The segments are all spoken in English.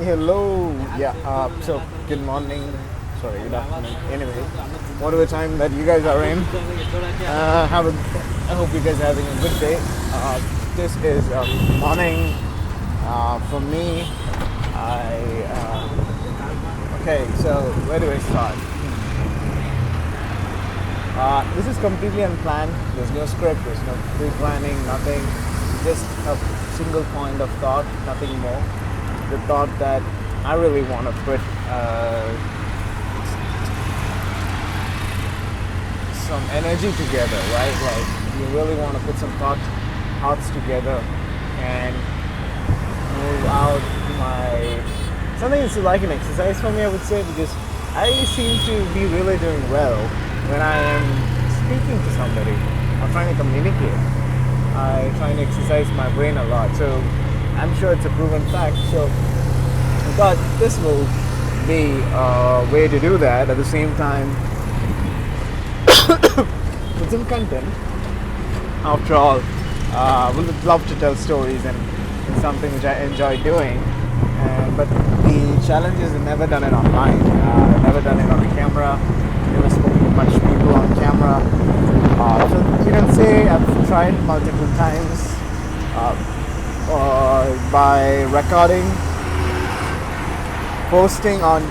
Hello. Yeah. So good morning. Sorry, good afternoon. Anyway, whatever time that you guys are in, have a. I hope you guys are having a good day. This is morning for me. I okay. So where do I start? This is completely unplanned. There's no script. There's no pre-planning. Nothing. Just a single point of thought. Nothing more. The thought that I really want to put some energy together, right? Like you really want to put some thoughts together and move out my something that's like an exercise for me, I would say, because I seem to be really doing well when I am speaking to somebody or trying to communicate. I try to exercise my brain a lot, so I'm sure it's a proven fact. So I thought this will be a way to do that. At the same time, with some content. After all, I would love to tell stories, and it's something which I enjoy doing. But the challenge is I've never done it online. Never done it on a camera. Never spoken to much people on camera. So you can say I've tried multiple times by recording, posting on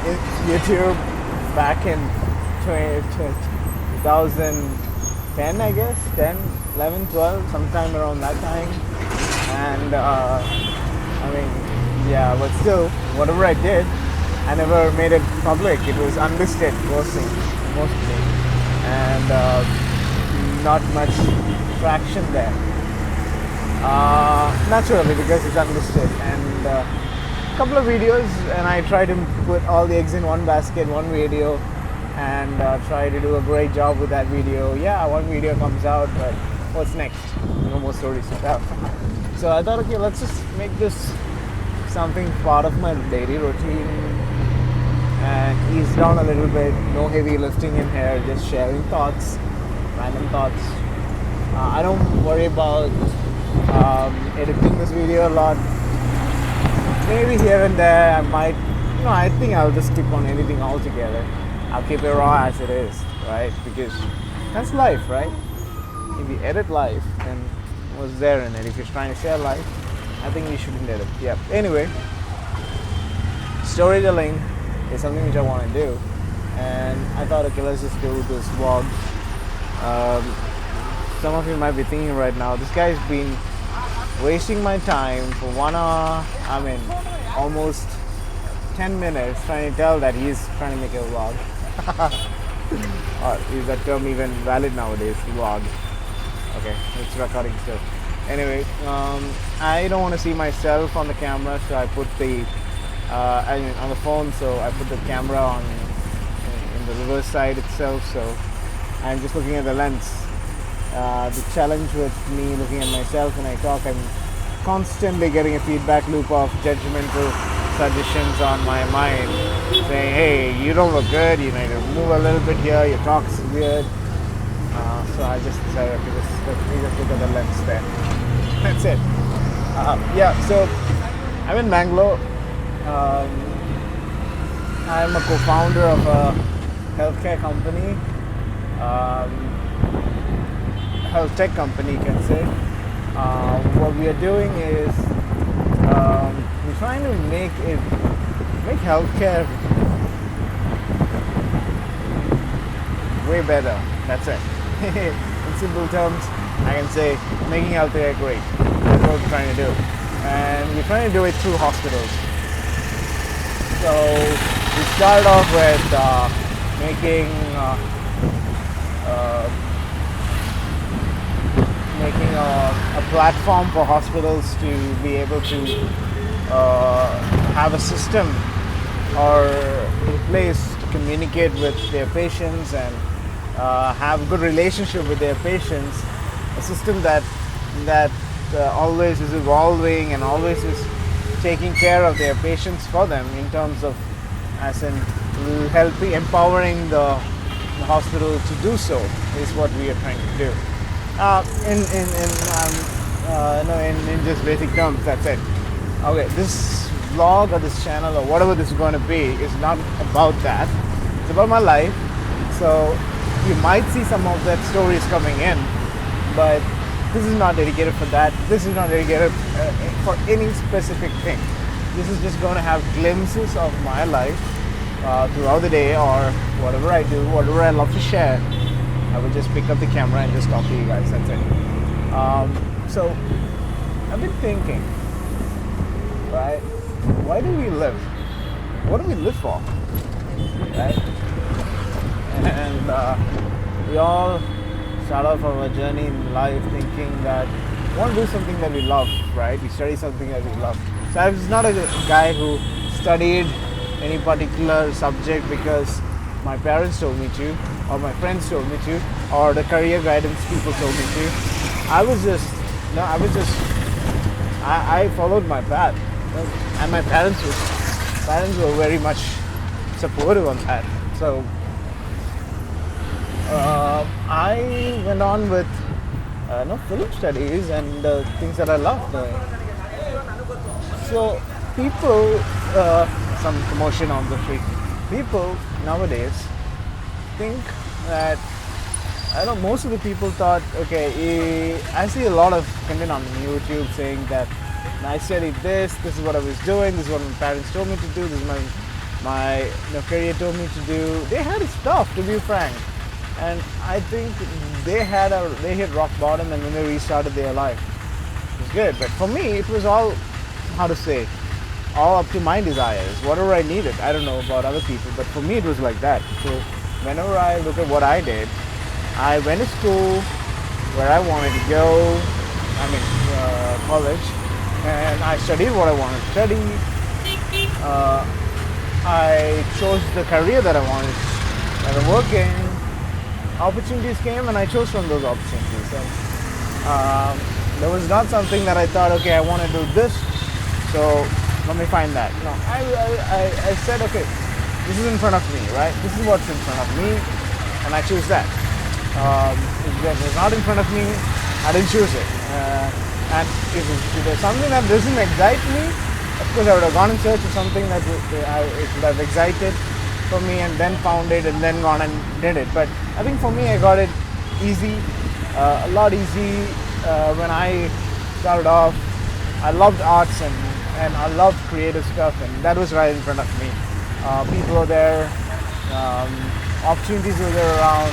YouTube back in 2010, I guess, 10, 11, 12, sometime around that time. And yeah, but still, whatever I did, I never made it public. It was unlisted posting mostly, and not much traction there. Naturally, because it's unlisted, and a couple of videos, and I try to put all the eggs in one basket, one video, and try to do a great job with that video. Yeah, one video comes out, but what's next? No more stories to tell. So I thought, okay, let's just make this something part of my daily routine and ease down a little bit. No heavy lifting in here, just sharing thoughts, random thoughts. I don't worry about editing this video a lot. Maybe here and there I might, I think I'll just skip on editing altogether. I'll keep it raw as it is, right? Because that's life, right? If you edit life, then what's there in it? If you're trying to share life, I think you shouldn't edit. Yeah. Anyway, storytelling is something which I want to do, and I thought, okay, let's just do this vlog. Some of you might be thinking right now, this guy's been wasting my time for 1 hour. Almost 10 minutes trying to tell that he's trying to make a vlog. Or is that term even valid nowadays? Vlog. Okay, it's recording still. Anyway, I don't want to see myself on the camera, so I put the on the phone. So I put the camera on in the reverse side itself. So I'm just looking at the lens. The challenge with me looking at myself when I talk, I'm constantly getting a feedback loop of judgmental suggestions on my mind, saying, "Hey, you don't look good. You need to move a little bit here. Your talk's weird." So I just decided, okay, let me just look at the lens there. That's it. Yeah. So I'm in Bangalore. I'm a co-founder of a healthcare company. Health tech company, you can say. What we are doing is we're trying to make healthcare way better. That's it. In simple terms, I can say making healthcare great. That's what we're trying to do, and we're trying to do it through hospitals. So we started off with making a platform for hospitals to be able to have a system or in place to communicate with their patients and have a good relationship with their patients. A system that always is evolving and always is taking care of their patients for them in terms of, as in helping, empowering the hospital to do so is what we are trying to do. In just basic terms, that's it. Okay, this vlog or this channel or whatever this is going to be is not about that. It's about my life. So you might see some of that stories coming in, but this is not dedicated for that. This is not dedicated for any specific thing. This is just going to have glimpses of my life throughout the day, or whatever I do, whatever I love to share. I will just pick up the camera and just talk to you guys. That's it. So I've been thinking, right? Why do we live? What do we live for? Right? And we all start off our journey in life thinking that we want to do something that we love, right? We study something that we love. So I was not a guy who studied any particular subject because my parents told me to, or my friends told me to, or the career guidance people told me to. I followed my path, and my parents were very much supportive on that. So I went on with film studies and things that I love doing. So people, some commotion on the street. People nowadays think that, I know most of the people thought, okay, I see a lot of content on YouTube saying that I studied this is what I was doing, this is what my parents told me to do, this is my career told me to do. They had stuff, to be frank. And I think they hit rock bottom, and when they restarted their life, it was good. But for me, it was all, all up to my desires, whatever I needed. I don't know about other people, but for me it was like that. So whenever I look at what I did, I went to school where I wanted to go, college, and I studied what I wanted to study. I chose the career that I wanted to work in. Opportunities came and I chose from those opportunities. And there was not something that I thought, okay, I want to do this, so let me find that. No, I said, okay, this is in front of me, right? This is what's in front of me, and I choose that. If it was not in front of me, I didn't choose it. And if there's something that doesn't excite me, of course I would have gone in search of something that it would have excited for me, and then found it, and then gone and did it. But I think for me, I got it easy, a lot easy. When I started off, I loved arts and I loved creative stuff, and that was right in front of me. People were there, opportunities were there around.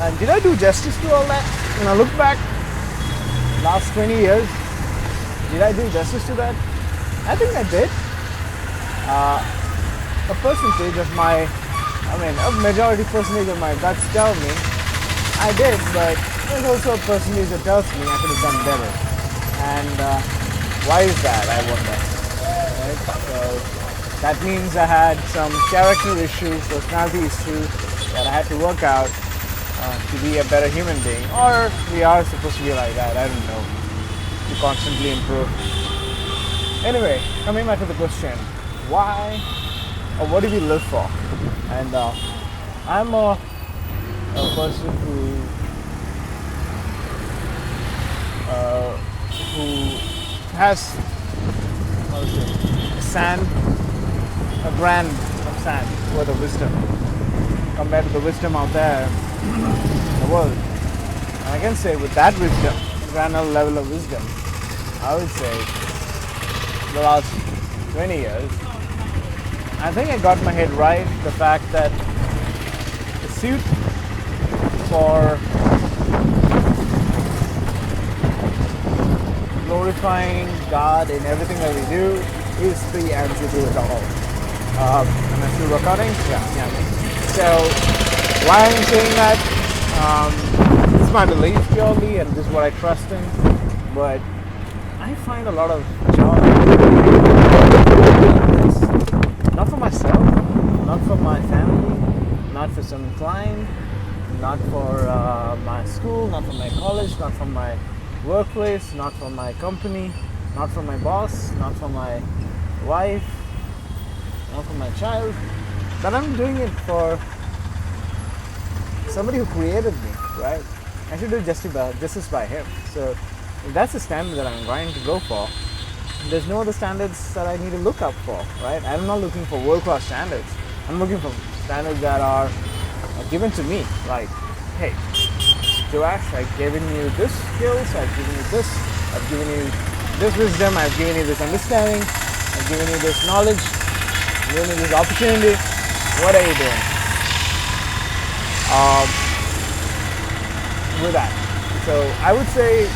And did I do justice to all that? When I look back, last 20 years, did I do justice to that? I think I did. A percentage of my, a majority percentage of my guts tell me I did, but there's also a percentage that tells me I could have done better. And why is that, I wonder? Right? So that means I had some character issues, personality issues that I had to work out to be a better human being. Or we are supposed to be like that, I don't know, to constantly improve. Anyway, coming back to the question, why or what do we live for? And I'm a person who has a grand of sand worth of wisdom compared to the wisdom out there in the world. And I can say with that wisdom, granular level of wisdom, I would say the last 20 years, I think I got my head right. The fact that the suit for glorifying God in everything that we do is the answer to it all. Am I still recording? Yeah. So why I'm saying that? This is my belief purely, and this is what I trust in. But I find a lot of joy, not for myself, not for my family, not for some client, not for my school, not for my college, not for my workplace, not for my company, not for my boss, not for my wife, not for my child, but I'm doing it for somebody who created me, right? I should do justice by him. So if that's the standard that I'm going to go for, there's no other standards that I need to look up for, right? I'm not looking for world-class standards. I'm looking for standards that are given to me. Like, hey, Joash, I've given you this skills, I've given you this, I've given you this wisdom, I've given you this understanding, I've given you this knowledge, I've given you this opportunity. What are you doing with that? So I would say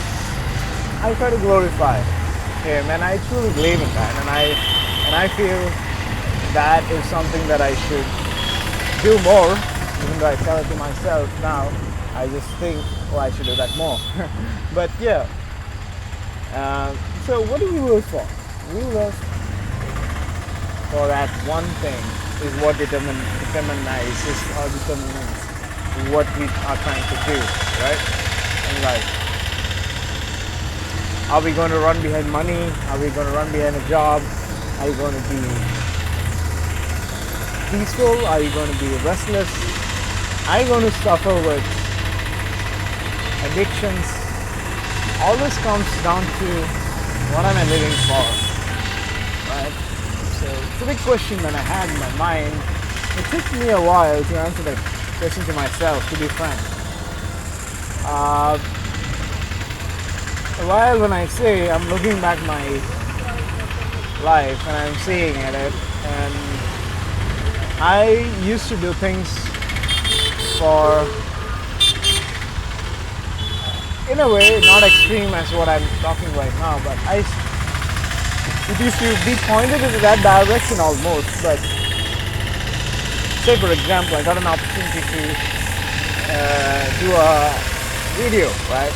I try to glorify him, and I truly believe in that, and I feel that is something that I should do more. Even though I tell it to myself now, I just think, oh, I should do that more. But yeah. So what do we live for? We live for that one thing is what determines what we are trying to do, right? In life. Are we going to run behind money? Are we going to run behind a job? Are you going to be peaceful? Are you going to be restless? Are you going to suffer with addictions? All this comes down to what am I living for, right? So it's a big question that I had in my mind. It took me a while to answer that question to myself, to be frank. A while when I say I'm looking back my life and I'm seeing at it, and I used to do things for, in a way, not extreme as what I'm talking right now, but it used to be pointed into that direction almost. But say for example, I got an opportunity to do a video, right?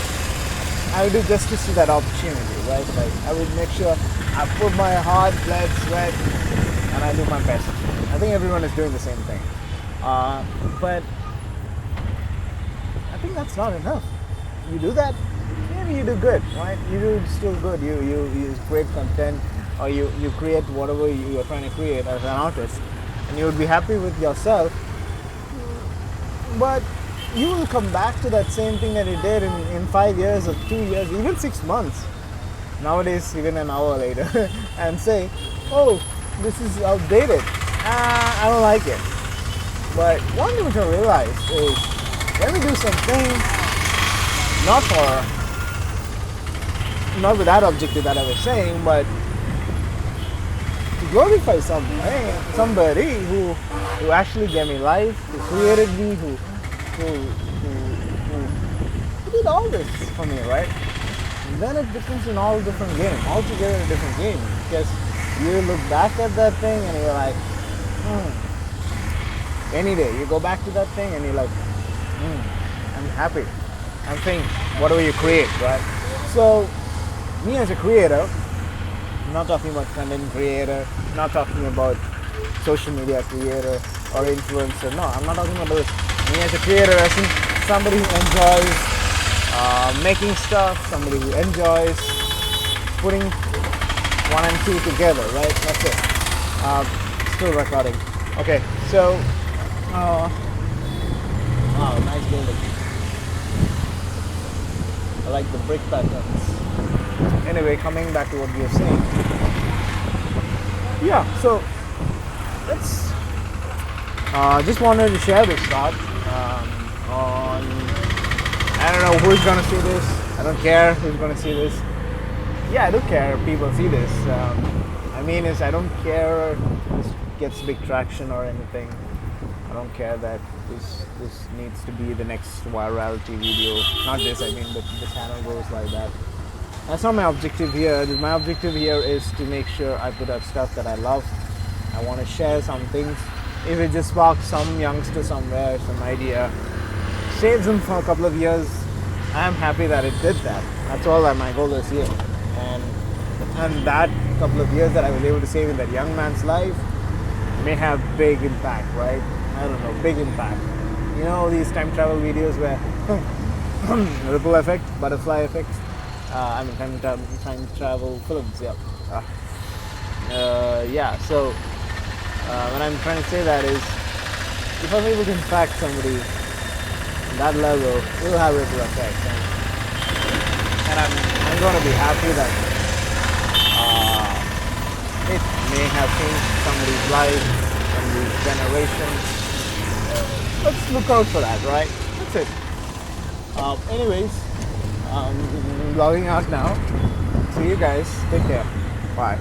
I would do justice to that opportunity, right? Like I would make sure I put my heart, blood, sweat, and I do my best. I think everyone is doing the same thing, but I think that's not enough. You do that, maybe you do good, right? You do still good. You create content, or you create whatever you are trying to create as an artist, and you would be happy with yourself. But you will come back to that same thing that you did in 5 years or 2 years, even 6 months. Nowadays, even an hour later, and say, oh, this is outdated. I don't like it. But one thing to realize is when we do something, not with that objective that I was saying, but to glorify somebody who actually gave me life, who created me, who did all this for me, right? And then it becomes an all different game, altogether a different game, because you look back at that thing and you're like, any day you go back to that thing and you're like, I'm happy. I'm thinking, whatever you create, right? So, me as a creator, I'm not talking about content creator, I'm not talking about social media creator or influencer. No, I'm not talking about those. Me as a creator, as in somebody who enjoys making stuff, somebody who enjoys putting 1 and 2 together, right? That's it. Still recording. Okay, so, wow, nice building. I like the brick patterns. Anyway, coming back to what we were saying. Yeah, so let's just wanted to share this thought on, I don't know who's gonna see this. I don't care who's gonna see this. Yeah, I do care if people see this. I mean is I don't care if this gets big traction or anything. I don't care that this needs to be the next virality video. Not this, I mean, but the channel goes like that. That's not my objective here. My objective here is to make sure I put out stuff that I love. I want to share some things. If it just sparks some youngster somewhere, some idea, saves them for a couple of years, I'm happy that it did that. That's all that my goal is here. And that couple of years that I was able to save in that young man's life may have big impact, right? I don't know, big impact. You know these time travel videos where ripple effect, butterfly effect. I mean time travel films, yeah. So what I'm trying to say that is, if I'm able to impact somebody on that level, it will have ripple effect, and I'm going to be happy that have changed somebody's life, somebody's generation. Let's look out for that, right? That's it. Anyways, logging out now. See you guys. Take care. Bye.